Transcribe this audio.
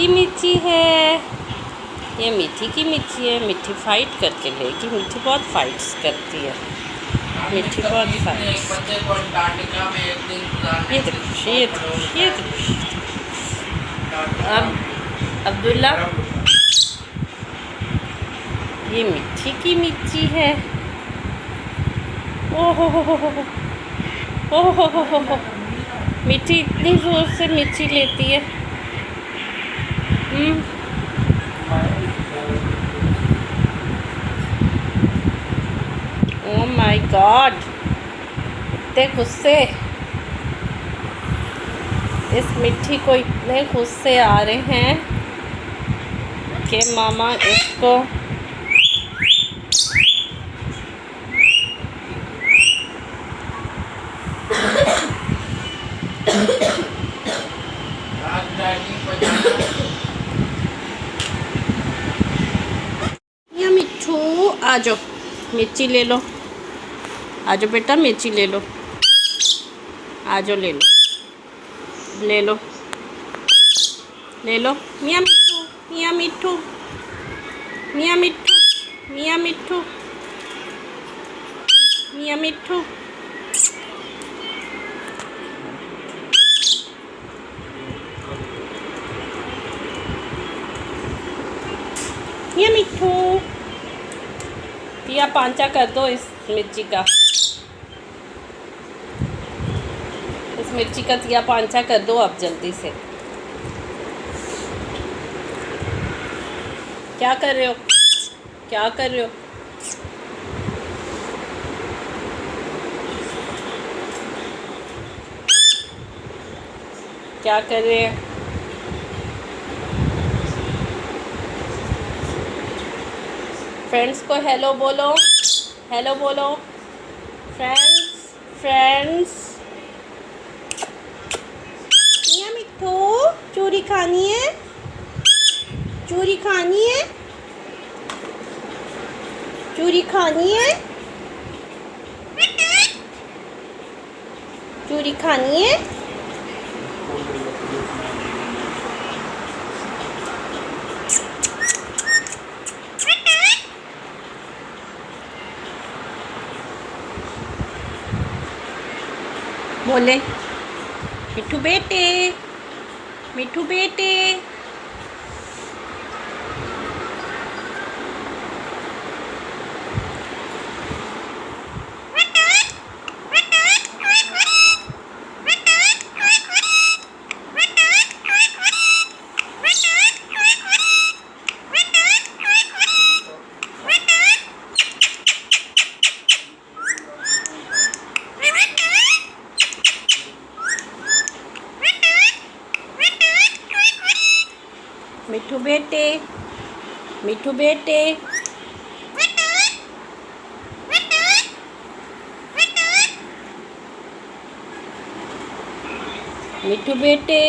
की मिर्ची है, ये मीठी की मिर्ची है। मिठी फाइट करके लेगी, मिठी बहुत फाइट्स करती है, मिठी बहुत फाइट्स। ये देखो, ये देखो। अब अब्दुल्ला, ये मिठी की मिर्ची है। ओहो हो, ओहो हो। मिठी इतनी ज़ोर से मिर्ची लेती है। ओह माय गॉड, इतने गुस्से, इस मिठी को इतने गुस्से आ रहे हैं कि मामा इसको या मिठू आ जाओ, मिर्ची ले लो, आ जाओ बेटा, मिर्ची ले लो, आ जाओ, ले लो, ले लो, ले लो। मियाँ मिठू, मियाँ मिठू, मियाँ मिठू, मियाँ मिठू, मियाँ मिठू। मियाँ मिठू, या पांचा कर दो इस मिर्ची का, इस मिर्ची का या पांचा कर दो अब जल्दी से। क्या कर रहे हो, क्या कर रहे हो? क्या कर रहे हैं? फ्रेंड्स को हेलो बोलो, हेलो बोलो फ्रेंड्स, फ्रेंड्स। मियाँ मिठू, चूरी खानी है, चूरी खानी है, चूरी खानी है, चूरी खानी है। बोले मिठू बेटे, मिठू बेटे। मिठू बेटे, मिठू बेटे, मिठू बेटे।